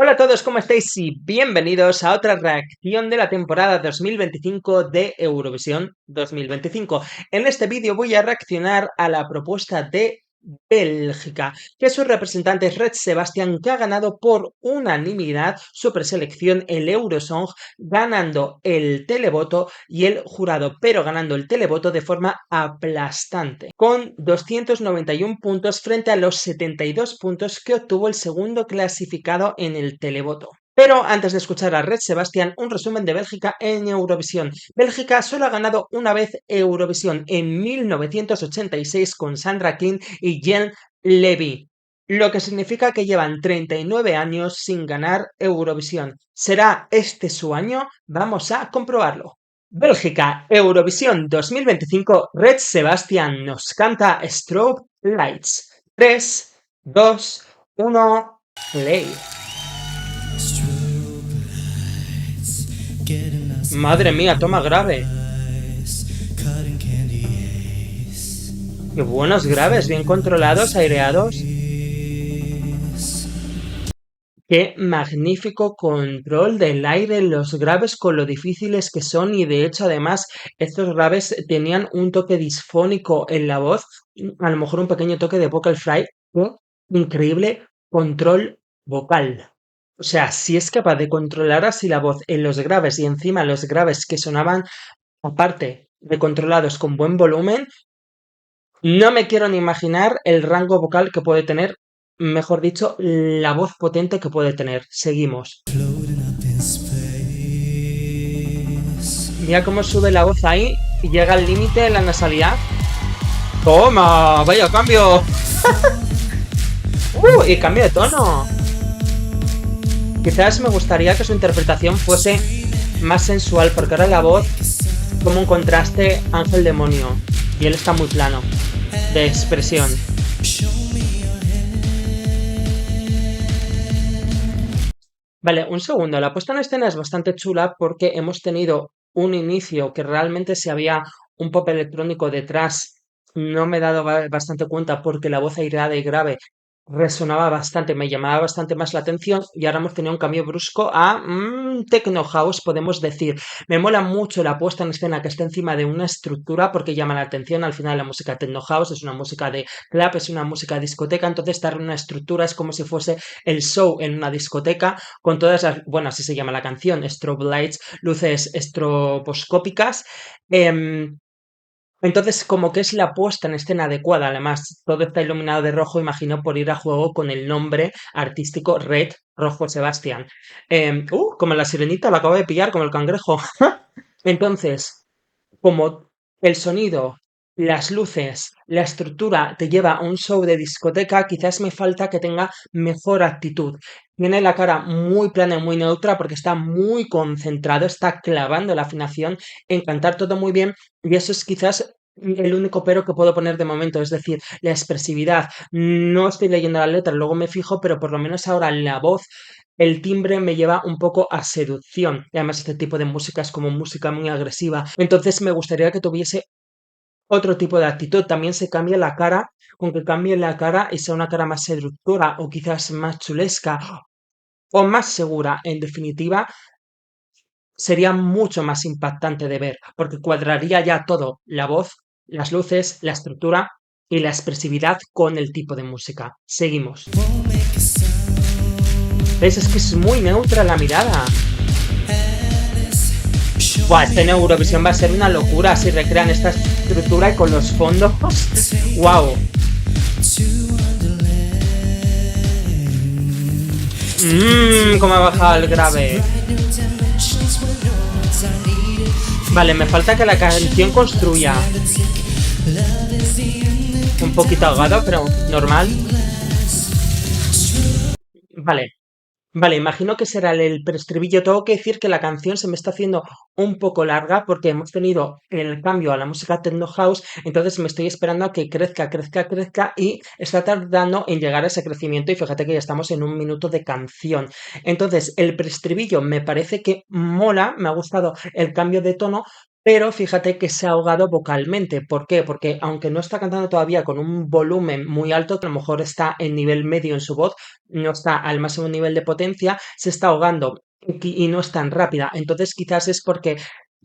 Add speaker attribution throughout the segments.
Speaker 1: Hola a todos, ¿cómo estáis? Y bienvenidos a otra reacción de la temporada 2025 de Eurovisión 2025. En este vídeo voy a reaccionar a la propuesta de Bélgica, que su representante es Red Sebastian, que ha ganado por unanimidad su preselección el Eurosong, ganando el televoto y el jurado, pero ganando el televoto de forma aplastante, con 291 puntos frente a los 72 puntos que obtuvo el segundo clasificado en el televoto. Pero antes de escuchar a Red Sebastian, un resumen de Bélgica en Eurovisión. Bélgica solo ha ganado una vez Eurovisión, en 1986 con Sandra King y Jen Levy, lo que significa que llevan 39 años sin ganar Eurovisión. ¿Será este su año? Vamos a comprobarlo. Bélgica, Eurovisión 2025, Red Sebastian nos canta Strobe Lights. 3, 2, 1, play. Madre mía, toma grave. Qué buenos graves, bien controlados, aireados. Qué magnífico control del aire, los graves con lo difíciles que son, y de hecho además estos graves tenían un toque disfónico en la voz, a lo mejor un pequeño toque de vocal fry. Qué increíble control vocal. O sea, si es capaz de controlar así la voz en los graves y encima los graves que sonaban, aparte de controlados con buen volumen, no me quiero ni imaginar el rango vocal que puede tener, mejor dicho, la voz potente que puede tener. Seguimos. Mira cómo sube la voz ahí y llega al límite de la nasalidad. ¡Toma! ¡Vaya cambio! Y cambio de tono. Quizás me gustaría que su interpretación fuese más sensual, porque ahora la voz como un contraste ángel-demonio. Y él está muy plano, de expresión. Vale, un segundo. La puesta en escena es bastante chula porque hemos tenido un inicio que realmente si había un pop electrónico detrás, no me he dado bastante cuenta porque la voz aireada y grave resonaba bastante, me llamaba bastante más la atención, y ahora hemos tenido un cambio brusco a techno house, podemos decir. Me mola mucho la puesta en escena que está encima de una estructura porque llama la atención. Al final la música techno house es una música de club, es una música de discoteca, entonces estar en una estructura es como si fuese el show en una discoteca con todas las, bueno, así se llama la canción, strobe lights, luces estroboscópicas. em, entonces, como que es la puesta en escena adecuada. Además, todo está iluminado de rojo, imagino, por ir a juego con el nombre artístico Red Rojo Sebastián. Como la sirenita, lo acabo de pillar, como el cangrejo. Entonces, como el sonido, las luces, la estructura te lleva a un show de discoteca, quizás me falta que tenga mejor actitud. Tiene la cara muy plana y muy neutra porque está muy concentrado, está clavando la afinación en cantar todo muy bien, y eso es quizás el único pero que puedo poner de momento, es decir, la expresividad. No estoy leyendo la letra, luego me fijo, pero por lo menos ahora la voz, el timbre me lleva un poco a seducción. Y además este tipo de música es como música muy agresiva. Entonces me gustaría que tuviese otro tipo de actitud. También se cambia la cara, con que cambie la cara y sea una cara más seductora o quizás más chulesca o más segura. En definitiva, sería mucho más impactante de ver, porque cuadraría ya todo, la voz, las luces, la estructura y la expresividad con el tipo de música. Seguimos. ¿Ves? Es que es muy neutra la mirada. Buah, este en Eurovisión va a ser una locura si recrean esta estructura y con los fondos. ¡Wow! Cómo ha bajado el grave. Vale, me falta que la canción construya. Un poquito ahogado, pero normal. Vale, vale, imagino que será el preestribillo. Tengo que decir que la canción se me está haciendo un poco larga porque hemos tenido el cambio a la música techno house, entonces me estoy esperando a que crezca, crezca, crezca, y está tardando en llegar a ese crecimiento, y fíjate que ya estamos en un minuto de canción. Entonces, el preestribillo me parece que mola, me ha gustado el cambio de tono, pero fíjate que se ha ahogado vocalmente. ¿Por qué? Porque aunque no está cantando todavía con un volumen muy alto, que a lo mejor está en nivel medio en su voz, no está al máximo nivel de potencia, se está ahogando y no es tan rápida. Entonces quizás es porque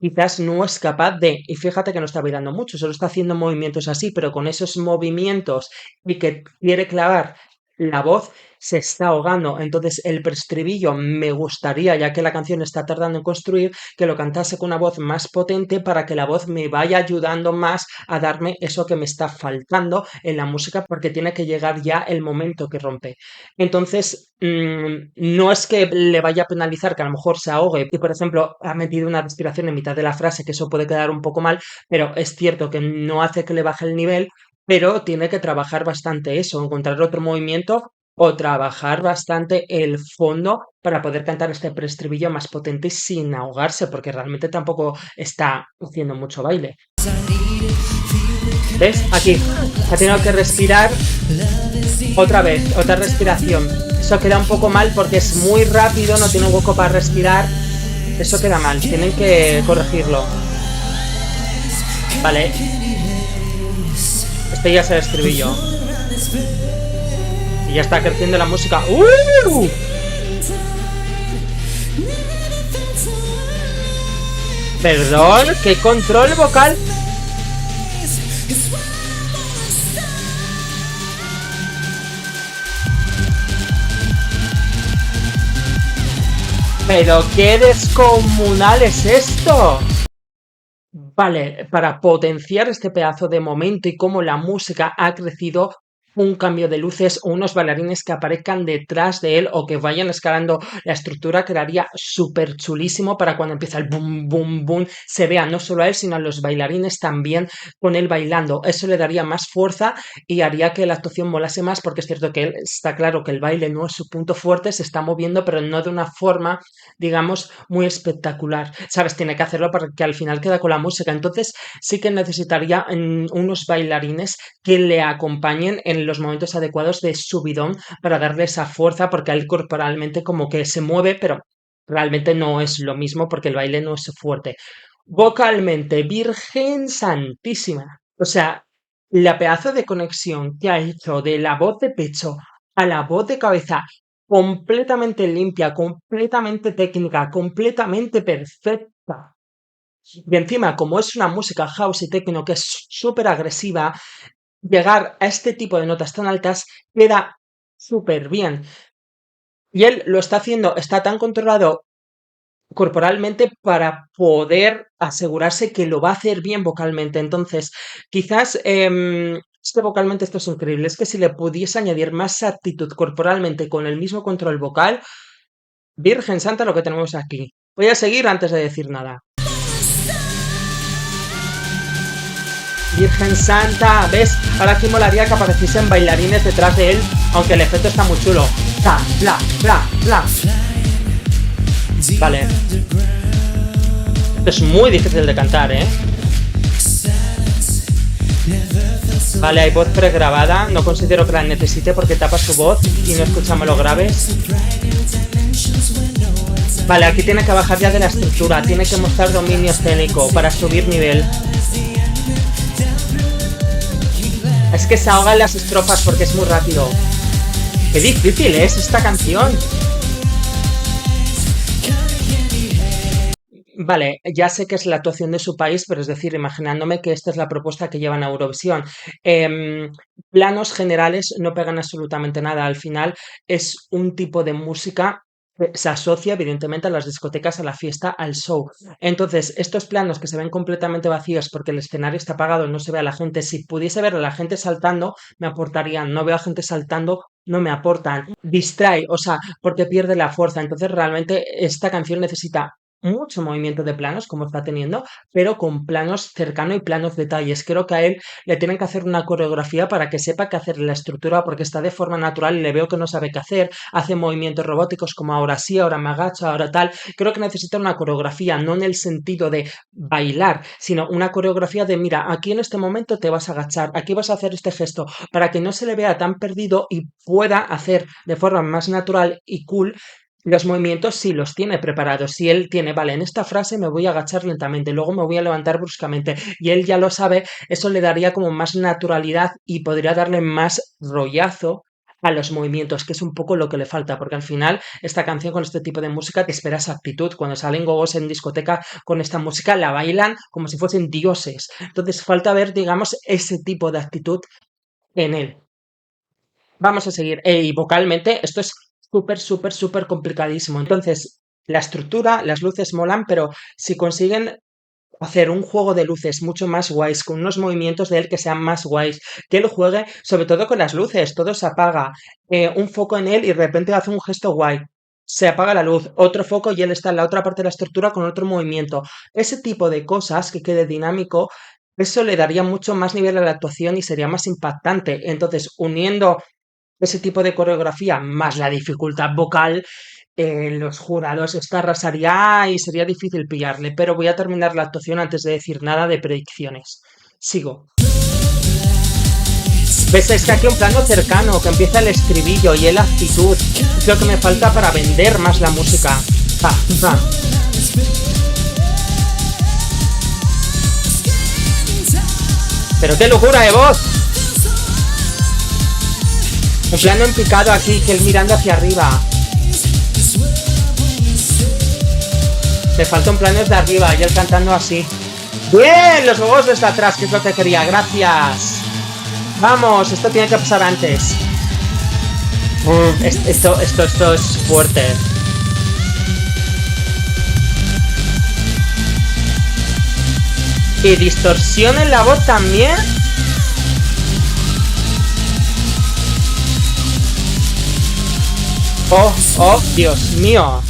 Speaker 1: quizás no es capaz de, y fíjate que no está bailando mucho, solo está haciendo movimientos así, pero con esos movimientos y que quiere clavar la voz, se está ahogando. Entonces el preestribillo me gustaría, ya que la canción está tardando en construir, que lo cantase con una voz más potente para que la voz me vaya ayudando más a darme eso que me está faltando en la música, porque tiene que llegar ya el momento que rompe. Entonces, no es que le vaya a penalizar que a lo mejor se ahogue y, por ejemplo, ha metido una respiración en mitad de la frase, que eso puede quedar un poco mal, pero es cierto que no hace que le baje el nivel, pero tiene que trabajar bastante eso, encontrar otro movimiento o trabajar bastante el fondo para poder cantar este preestribillo más potente y sin ahogarse, porque realmente tampoco está haciendo mucho baile. ¿Ves? Aquí. Ha tenido que respirar otra vez, otra respiración. Eso queda un poco mal porque es muy rápido, no tiene hueco para respirar. Eso queda mal, tienen que corregirlo. Vale, este ya es el estribillo. Y ya está creciendo la música. Perdón, ¿qué control vocal? ¿Pero qué descomunal es esto? Vale, para potenciar este pedazo de momento y cómo la música ha crecido, un cambio de luces o unos bailarines que aparezcan detrás de él o que vayan escalando la estructura quedaría súper chulísimo para cuando empieza el boom, boom, boom, se vea no solo a él, sino a los bailarines también con él bailando. Eso le daría más fuerza y haría que la actuación molase más, porque es cierto que él está claro que el baile no es su punto fuerte, se está moviendo, pero no de una forma, digamos, muy espectacular. ¿Sabes? Tiene que hacerlo para que al final queda con la música. Entonces sí que necesitaría unos bailarines que le acompañen en los momentos adecuados de subidón para darle esa fuerza, porque él corporalmente como que se mueve, pero realmente no es lo mismo porque el baile no es fuerte. Vocalmente, Virgen Santísima. O sea, la pedazo de conexión que ha hecho de la voz de pecho a la voz de cabeza, completamente limpia, completamente técnica, completamente perfecta. Y encima, como es una música house y techno que es súper agresiva, llegar a este tipo de notas tan altas queda súper bien. Y él lo está haciendo, está tan controlado corporalmente para poder asegurarse que lo va a hacer bien vocalmente. Entonces, quizás este vocalmente esto es increíble. Es que si le pudiese añadir más actitud corporalmente con el mismo control vocal, Virgen Santa lo que tenemos aquí. Voy a seguir antes de decir nada. Virgen Santa, ¿ves? Ahora aquí molaría que apareciesen bailarines detrás de él, aunque el efecto está muy chulo. Bla, bla, bla, bla. Vale. Esto es muy difícil de cantar, ¿eh? Vale, hay voz pregrabada. No considero que la necesite porque tapa su voz y no escuchamos los graves. Vale, aquí tiene que bajar ya de la estructura. Tiene que mostrar dominio escénico para subir nivel. Es que se ahogan las estrofas porque es muy rápido. Qué difícil es esta canción. Vale, ya sé que es la actuación de su país, pero es decir, imaginándome que esta es la propuesta que llevan a Eurovisión. Em, Planos generales no pegan absolutamente nada. Al final es un tipo de música que se asocia evidentemente a las discotecas, a la fiesta, al show. Entonces, estos planos que se ven completamente vacíos porque el escenario está apagado, no se ve a la gente. Si pudiese ver a la gente saltando, me aportarían. No veo a gente saltando, no me aportan. Distrae, o sea, porque pierde la fuerza. Entonces, realmente esta canción necesita mucho movimiento de planos, como está teniendo, pero con planos cercanos y planos detalles. Creo que a él le tienen que hacer una coreografía para que sepa qué hacer en la estructura, porque está de forma natural y le veo que no sabe qué hacer. Hace movimientos robóticos como ahora sí, ahora me agacho, ahora tal. Creo que necesita una coreografía, no en el sentido de bailar, sino una coreografía de, mira, aquí en este momento te vas a agachar, aquí vas a hacer este gesto, para que no se le vea tan perdido y pueda hacer de forma más natural y cool Los movimientos sí los tiene preparados. Si él tiene, vale, en esta frase me voy a agachar lentamente, luego me voy a levantar bruscamente, y él ya lo sabe, eso le daría como más naturalidad y podría darle más rollazo a los movimientos, que es un poco lo que le falta, porque al final esta canción con este tipo de música te esperas actitud. Cuando salen gogos en discoteca con esta música la bailan como si fuesen dioses. Entonces falta ver, digamos, ese tipo de actitud en él. Vamos a seguir. Y vocalmente, esto es súper, súper, súper complicadísimo. Entonces, la estructura, las luces molan, pero si consiguen hacer un juego de luces mucho más guays, con unos movimientos de él que sean más guays, que él juegue sobre todo con las luces, todo se apaga, un foco en él y de repente hace un gesto guay, se apaga la luz, otro foco y él está en la otra parte de la estructura con otro movimiento. Ese tipo de cosas que quede dinámico, eso le daría mucho más nivel a la actuación y sería más impactante. Entonces, uniendo ese tipo de coreografía más la dificultad vocal, los jurados esto arrasaría y sería difícil pillarle, pero voy a terminar la actuación antes de decir nada de predicciones. Sigo. ¿Ves? Es que aquí un plano cercano, que empieza el estribillo y la actitud. Es lo que me falta para vender más la música. Ja, ja. Pero qué locura de voz. Un plano en picado aquí, que él mirando hacia arriba. Le falta un plano desde arriba y él cantando así. Bien, los huevos desde atrás, que es lo que quería. Gracias. Vamos, esto tiene que pasar antes. Esto es fuerte. Y distorsión en la voz también. Oh, oh, Dios mío.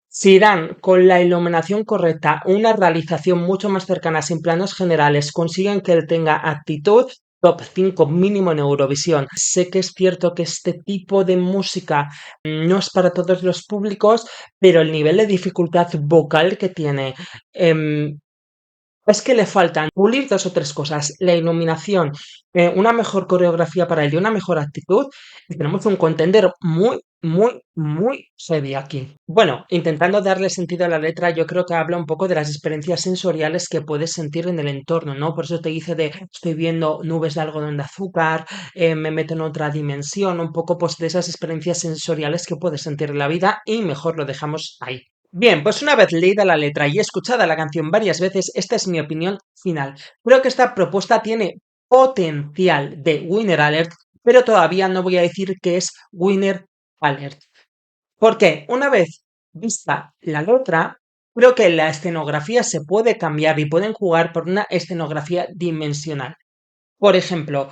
Speaker 1: Si dan con la iluminación correcta una realización mucho más cercana sin planos generales, consiguen que él tenga actitud, top 5 mínimo en Eurovisión. Sé que es cierto que este tipo de música no es para todos los públicos, pero el nivel de dificultad vocal que tiene, es que le faltan pulir dos o tres cosas, la iluminación, una mejor coreografía para él y una mejor actitud, y tenemos un contender muy, muy, muy heavy aquí. Bueno, intentando darle sentido a la letra, yo creo que habla un poco de las experiencias sensoriales que puedes sentir en el entorno, ¿no? Por eso te dice de estoy viendo nubes de algodón de azúcar, me meto en otra dimensión, un poco pues de esas experiencias sensoriales que puedes sentir en la vida y mejor lo dejamos ahí. Bien, pues una vez leída la letra y escuchada la canción varias veces, esta es mi opinión final. Creo que esta propuesta tiene potencial de Winner Alert, pero todavía no voy a decir que es Winner Alert. Porque una vez vista la letra, creo que la escenografía se puede cambiar y pueden jugar por una escenografía dimensional. Por ejemplo,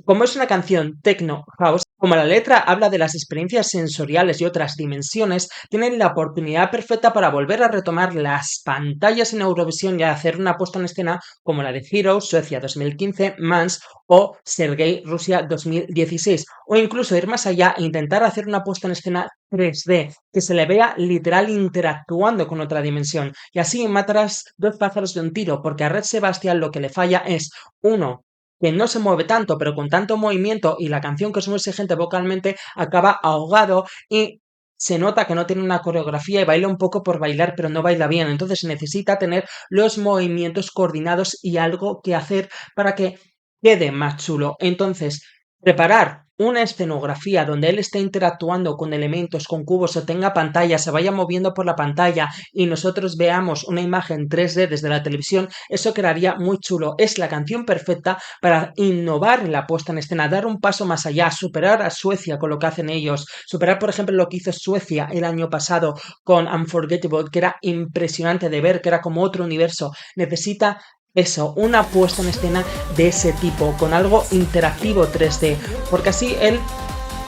Speaker 1: como es una canción techno house, como la letra habla de las experiencias sensoriales y otras dimensiones, tienen la oportunidad perfecta para volver a retomar las pantallas en Eurovisión y hacer una puesta en escena como la de Heroes, Suecia 2015, Mans o Sergei, Rusia 2016, o incluso ir más allá e intentar hacer una puesta en escena 3D, que se le vea literal interactuando con otra dimensión. Y así matarás dos pájaros de un tiro, porque a Red Sebastián lo que le falla es, uno, que no se mueve tanto, pero con tanto movimiento y la canción que es muy exigente vocalmente acaba ahogado y se nota que no tiene una coreografía y baila un poco por bailar, pero no baila bien. Entonces necesita tener los movimientos coordinados y algo que hacer para que quede más chulo. Entonces, preparar una escenografía donde él esté interactuando con elementos, con cubos, o tenga pantalla, se vaya moviendo por la pantalla y nosotros veamos una imagen 3D desde la televisión, eso quedaría muy chulo. Es la canción perfecta para innovar en la puesta en escena, dar un paso más allá, superar a Suecia con lo que hacen ellos, superar por ejemplo lo que hizo Suecia el año pasado con Unforgettable, que era impresionante de ver, que era como otro universo. Necesita eso, una puesta en escena de ese tipo, con algo interactivo 3D, porque así él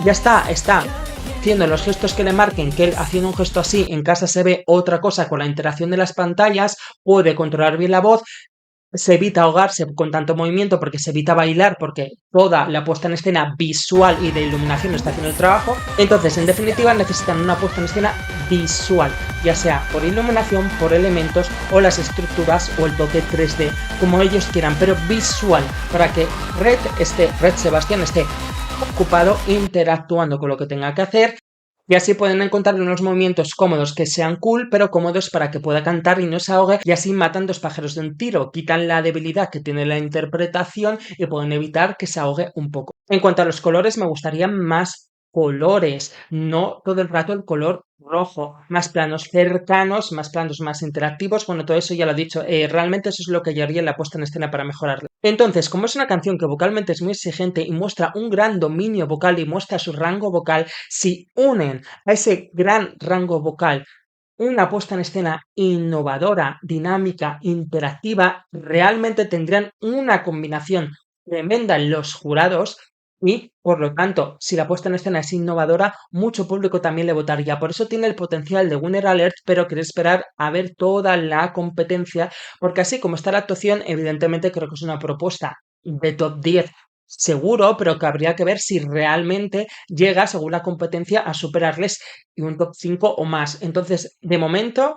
Speaker 1: ya está haciendo los gestos que le marquen, que él haciendo un gesto así en casa se ve otra cosa con la interacción de las pantallas, puede controlar bien la voz, se evita ahogarse con tanto movimiento porque se evita bailar porque toda la puesta en escena visual y de iluminación está haciendo el trabajo. Entonces, en definitiva, necesitan una puesta en escena visual, ya sea por iluminación, por elementos o las estructuras o el toque 3D, como ellos quieran, pero visual, para que Red Sebastián esté ocupado interactuando con lo que tenga que hacer y así pueden encontrar unos movimientos cómodos que sean cool, pero cómodos para que pueda cantar y no se ahogue. Y así matan dos pájaros de un tiro, quitan la debilidad que tiene la interpretación y pueden evitar que se ahogue un poco. En cuanto a los colores, me gustarían más colores, no todo el rato el color rojo, más planos cercanos, más planos más interactivos. Bueno, todo eso ya lo he dicho. Realmente eso es lo que yo haría en la puesta en escena para mejorarla. Entonces, como es una canción que vocalmente es muy exigente y muestra un gran dominio vocal y muestra su rango vocal, si unen a ese gran rango vocal una puesta en escena innovadora, dinámica, interactiva, realmente tendrían una combinación tremenda en los jurados y, por lo tanto, si la puesta en escena es innovadora, mucho público también le votaría. Por eso tiene el potencial de Winner Alert, pero quiero esperar a ver toda la competencia, porque así como está la actuación, evidentemente creo que es una propuesta de top 10 seguro, pero que habría que ver si realmente llega, según la competencia, a superarles y un top 5 o más. Entonces, de momento,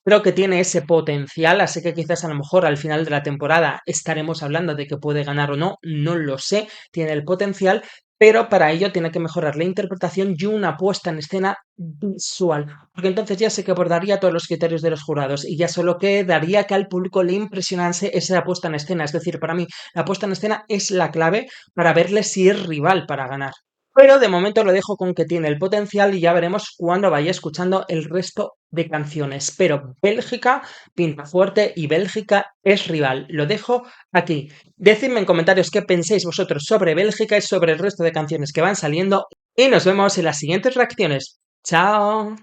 Speaker 1: creo que tiene ese potencial, así que quizás a lo mejor al final de la temporada estaremos hablando de que puede ganar o no, no lo sé, tiene el potencial, pero para ello tiene que mejorar la interpretación y una puesta en escena visual, porque entonces ya sé que abordaría todos los criterios de los jurados y ya solo quedaría que al público le impresionase esa puesta en escena, es decir, para mí la puesta en escena es la clave para verle si es rival para ganar. Pero de momento lo dejo con que tiene el potencial y ya veremos cuando vaya escuchando el resto de canciones. Pero Bélgica pinta fuerte y Bélgica es rival. Lo dejo aquí. Decidme en comentarios qué pensáis vosotros sobre Bélgica y sobre el resto de canciones que van saliendo. Y nos vemos en las siguientes reacciones. ¡Chao!